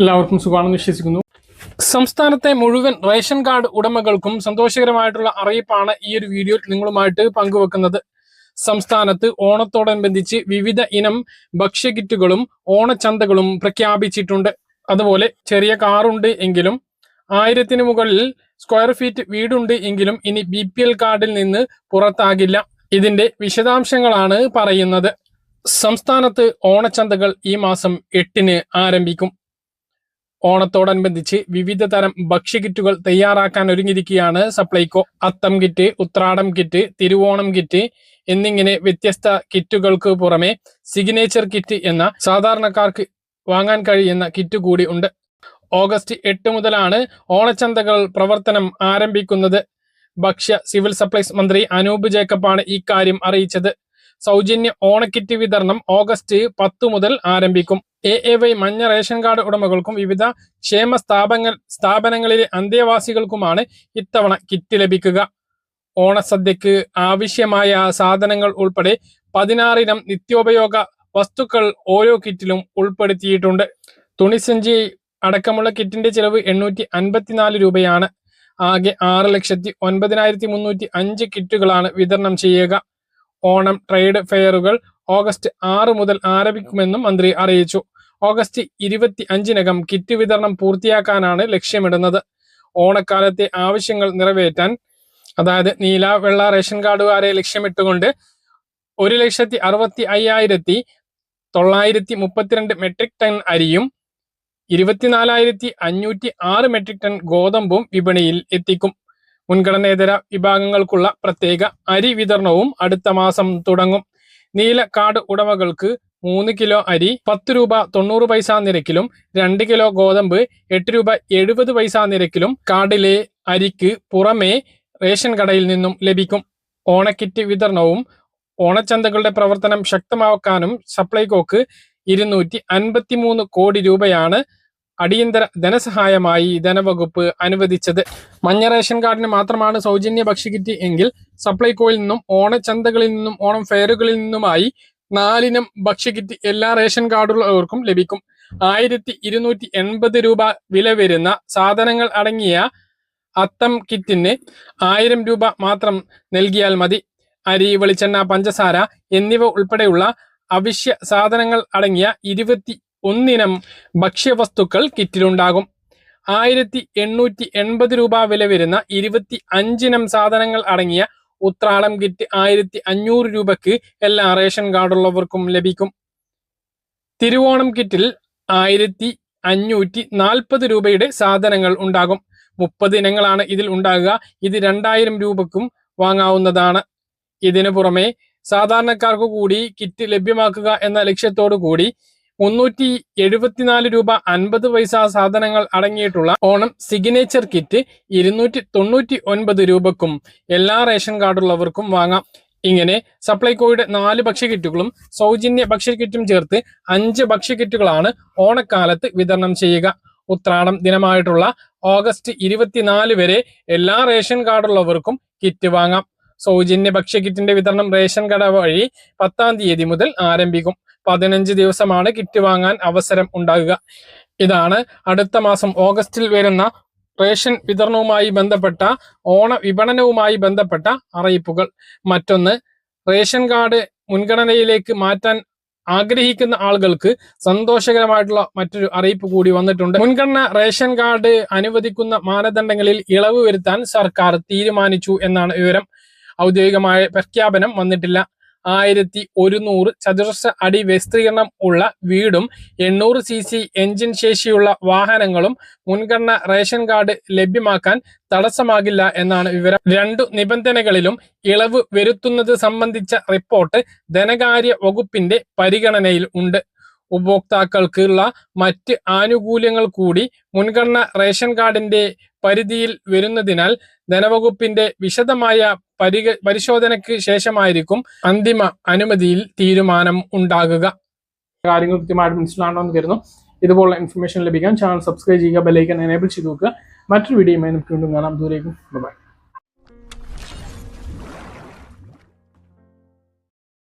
എല്ലാവർക്കും സുഖമാണെന്ന് വിശ്വസിക്കുന്നു. സംസ്ഥാനത്തെ മുഴുവൻ റേഷൻ കാർഡ് ഉടമകൾക്കും സന്തോഷകരമായിട്ടുള്ള അറിയിപ്പാണ് ഈ ഒരു വീഡിയോയിൽ നിങ്ങളുമായിട്ട് പങ്കുവെക്കുന്നത്. സംസ്ഥാനത്ത് ഓണത്തോടനുബന്ധിച്ച് വിവിധ ഇനം ഭക്ഷ്യകിറ്റുകളും ഓണച്ചന്തകളും പ്രഖ്യാപിച്ചിട്ടുണ്ട്. അതുപോലെ ചെറിയ കാറുണ്ട് എങ്കിലും 1000 മുകളിൽ സ്ക്വയർ ഫീറ്റ് വീടുണ്ട് എങ്കിലും ഇനി BPL കാർഡിൽ നിന്ന് പുറത്താകില്ല. ഇതിന്റെ വിശദാംശങ്ങളാണ് പറയുന്നത്. സംസ്ഥാനത്ത് ഓണച്ചന്തകൾ ഈ മാസം 8-ന് ആരംഭിക്കും. ഓണത്തോടനുബന്ധിച്ച് വിവിധ തരം ഭക്ഷ്യകിറ്റുകൾ തയ്യാറാക്കാൻ ഒരുങ്ങിയിരിക്കുകയാണ് Supplyco. Atham kit, Uthradam kit, Thiruvonam kit എന്നിങ്ങനെ വ്യത്യസ്ത കിറ്റുകൾക്ക് പുറമെ സിഗ്നേച്ചർ കിറ്റ് എന്ന സാധാരണക്കാർക്ക് വാങ്ങാൻ കഴിയുന്ന കിറ്റ് കൂടി ഉണ്ട്. ഓഗസ്റ്റ് 8 മുതലാണ് ഓണച്ചന്തകൾ പ്രവർത്തനം ആരംഭിക്കുന്നത്. ഭക്ഷ്യ സിവിൽ സപ്ലൈസ് മന്ത്രി അനൂപ് ജേക്കബാണ് ഇക്കാര്യം അറിയിച്ചത്. സൗജന്യ ഓണക്കിറ്റ് വിതരണം ഓഗസ്റ്റ് 10 മുതൽ ആരംഭിക്കും. AAY മഞ്ഞ റേഷൻ കാർഡ് ഉടമകൾക്കും വിവിധ ക്ഷേമ സ്ഥാപനങ്ങളിലെ അന്തേവാസികൾക്കുമാണ് ഇത്തവണ കിറ്റ് ലഭിക്കുക. ഓണസദ്യക്ക് ആവശ്യമായ സാധനങ്ങൾ ഉൾപ്പെടെ 16 ഇനം നിത്യോപയോഗ വസ്തുക്കൾ ഓരോ കിറ്റിലും ഉൾപ്പെടുത്തിയിട്ടുണ്ട്. തുണിസഞ്ചി അടക്കമുള്ള കിറ്റിന്റെ ചിലവ് 854 രൂപയാണ്. ആകെ 6,09,305 കിറ്റുകളാണ് വിതരണം ചെയ്യുക. ഓണം ട്രേഡ് ഫെയറുകൾ ഓഗസ്റ്റ് 6 മുതൽ ആരംഭിക്കുമെന്നും മന്ത്രി അറിയിച്ചു. ഓഗസ്റ്റ് 25-നകം കിറ്റ് വിതരണം പൂർത്തിയാക്കാനാണ് ലക്ഷ്യമിടുന്നത്. ഓണക്കാലത്തെ ആവശ്യങ്ങൾ നിറവേറ്റാൻ, അതായത് നീല വെള്ള റേഷൻ കാർഡുകാരെ ലക്ഷ്യമിട്ടുകൊണ്ട് 1,65,932 മെട്രിക് ടൺ അരിയും 24,506 മെട്രിക് ടൺ ഗോതമ്പും വിപണിയിൽ എത്തിക്കും. മുൻഗണനേതര വിഭാഗങ്ങൾക്കുള്ള പ്രത്യേക അരി വിതരണവും അടുത്ത മാസം തുടങ്ങും. നീല കാർഡ് ഉടമകൾക്ക് 3 കിലോ അരി 10 രൂപ 90 പൈസ നിരക്കിലും 2 കിലോ ഗോതമ്പ് 8 രൂപ 70 പൈസ നിരക്കിലും കാർഡിലെ അരിക്ക് പുറമെ റേഷൻ കടയിൽ നിന്നും ലഭിക്കും. ഓണക്കിറ്റ് വിതരണവും ഓണച്ചന്തകളുടെ പ്രവർത്തനം ശക്തമാക്കാനും സപ്ലൈകോക്ക് 253 കോടി രൂപയാണ് അടിയന്തര ധനസഹായമായി ധനവകുപ്പ് അനുവദിച്ചത്. മഞ്ഞ റേഷൻ കാർഡിന് മാത്രമാണ് സൗജന്യ ഭക്ഷ്യകിറ്റ് എങ്കിൽ സപ്ലൈകോയിൽ നിന്നും ഓണച്ചന്തകളിൽ നിന്നും ഓണം ഫെയറുകളിൽ നിന്നുമായി 4 ഇനം ഭക്ഷ്യകിറ്റ് എല്ലാ റേഷൻ കാർഡുള്ളവർക്കും ലഭിക്കും. 1,280 രൂപ വില വരുന്ന സാധനങ്ങൾ അടങ്ങിയ അത്തം കിറ്റിന് 1000 രൂപ മാത്രം നൽകിയാൽ മതി. അരി, വെളിച്ചെണ്ണ, പഞ്ചസാര എന്നിവ ഉൾപ്പെടെയുള്ള അവശ്യ സാധനങ്ങൾ അടങ്ങിയ 21 ഇനം ഭക്ഷ്യവസ്തുക്കൾ കിറ്റിലുണ്ടാകും. 1,880 രൂപ വില വരുന്ന 25 ഇനം സാധനങ്ങൾ അടങ്ങിയ ഉത്രാടം കിറ്റ് 1,500 രൂപയ്ക്ക് എല്ലാ റേഷൻ കാർഡുള്ളവർക്കും ലഭിക്കും. തിരുവോണം കിറ്റിൽ 1,540 രൂപയുടെ സാധനങ്ങൾ ഉണ്ടാകും. 30 ഇനങ്ങളാണ് ഇതിൽ ഉണ്ടാകുക. ഇത് 2000 രൂപക്കും വാങ്ങാവുന്നതാണ്. ഇതിനു പുറമെ സാധാരണക്കാർക്ക് കൂടി കിറ്റ് ലഭ്യമാക്കുക എന്ന ലക്ഷ്യത്തോടു കൂടി 374 രൂപ 50 പൈസ സാധനങ്ങൾ അടങ്ങിയിട്ടുള്ള ഓണം സിഗ്നേച്ചർ കിറ്റ് 299 രൂപക്കും എല്ലാ റേഷൻ കാർഡുള്ളവർക്കും വാങ്ങാം. ഇങ്ങനെ സപ്ലൈകോയുടെ 4 ഭക്ഷ്യകിറ്റുകളും സൗജന്യ ഭക്ഷ്യകിറ്റും ചേർത്ത് 5 ഭക്ഷ്യകിറ്റുകളാണ് ഓണക്കാലത്ത് വിതരണം ചെയ്യുക. ഉത്രാടം ദിനമായിട്ടുള്ള ഓഗസ്റ്റ് 24 വരെ എല്ലാ റേഷൻ കാർഡുള്ളവർക്കും കിറ്റ് വാങ്ങാം. സൗജന്യ ഭക്ഷ്യകിറ്റിന്റെ വിതരണം റേഷൻ കട വഴി 10-ാം തീയതി മുതൽ ആരംഭിക്കും. 15 ദിവസമാണ് കിറ്റ് വാങ്ങാൻ അവസരം ഉണ്ടാകുക. ഇതാണ് അടുത്ത മാസം ഓഗസ്റ്റിൽ വരുന്ന റേഷൻ വിതരണവുമായി ബന്ധപ്പെട്ട ഓണ വിപണനവുമായി ബന്ധപ്പെട്ട അറിയിപ്പുകൾ. മറ്റൊന്ന്, റേഷൻ കാർഡ് മുൻഗണനയിലേക്ക് മാറ്റാൻ ആഗ്രഹിക്കുന്ന ആളുകൾക്ക് സന്തോഷകരമായിട്ടുള്ള മറ്റൊരു അറിയിപ്പ് കൂടി വന്നിട്ടുണ്ട്. മുൻഗണന റേഷൻ കാർഡ് അനുവദിക്കുന്ന മാനദണ്ഡങ്ങളിൽ ഇളവ് വരുത്താൻ സർക്കാർ തീരുമാനിച്ചു എന്നാണ് വിവരം. ഔദ്യോഗികമായ പ്രഖ്യാപനം വന്നിട്ടില്ല. 1100 ചതുരശ്ര അടി വിസ്തീർണം ഉള്ള വീടും 800 cc എഞ്ചിൻ ശേഷിയുള്ള വാഹനങ്ങളും മുൻഗണന റേഷൻ കാർഡ് ലഭ്യമാക്കാൻ തടസ്സമാകില്ല എന്നാണ് വിവരം. 2 നിബന്ധനകളിലും ഇളവ് വരുത്തുന്നത് സംബന്ധിച്ച റിപ്പോർട്ട് ധനകാര്യ വകുപ്പിന്റെ പരിഗണനയിൽ ഉണ്ട്. ഉപഭോക്താക്കൾക്കുള്ള മറ്റ് ആനുകൂല്യങ്ങൾ കൂടി മുൻഗണന റേഷൻ കാർഡിന്റെ പരിധിയിൽ വരുന്നതിനാൽ ധനവകുപ്പിന്റെ വിശദമായ പരിശോധനയ്ക്ക് ശേഷമായിരിക്കും അന്തിമ അനുമതിയിൽ തീരുമാനം ഉണ്ടാകുക. കാര്യങ്ങൾ കൃത്യമായിട്ട് മനസ്സിലാണോ എന്ന് കരുതുന്നു. ഇതുപോലുള്ള ഇൻഫർമേഷൻ ലഭിക്കാൻ ചാനൽ സബ്സ്ക്രൈബ് ചെയ്യുക, ബെൽ ഐക്കൺ എനേബിൾ ചെയ്ത് നോക്കുക. മറ്റൊരു വീഡിയോയുമായി നമുക്ക് വീണ്ടും കാണാം. ദൂരേക്കും ബൈ.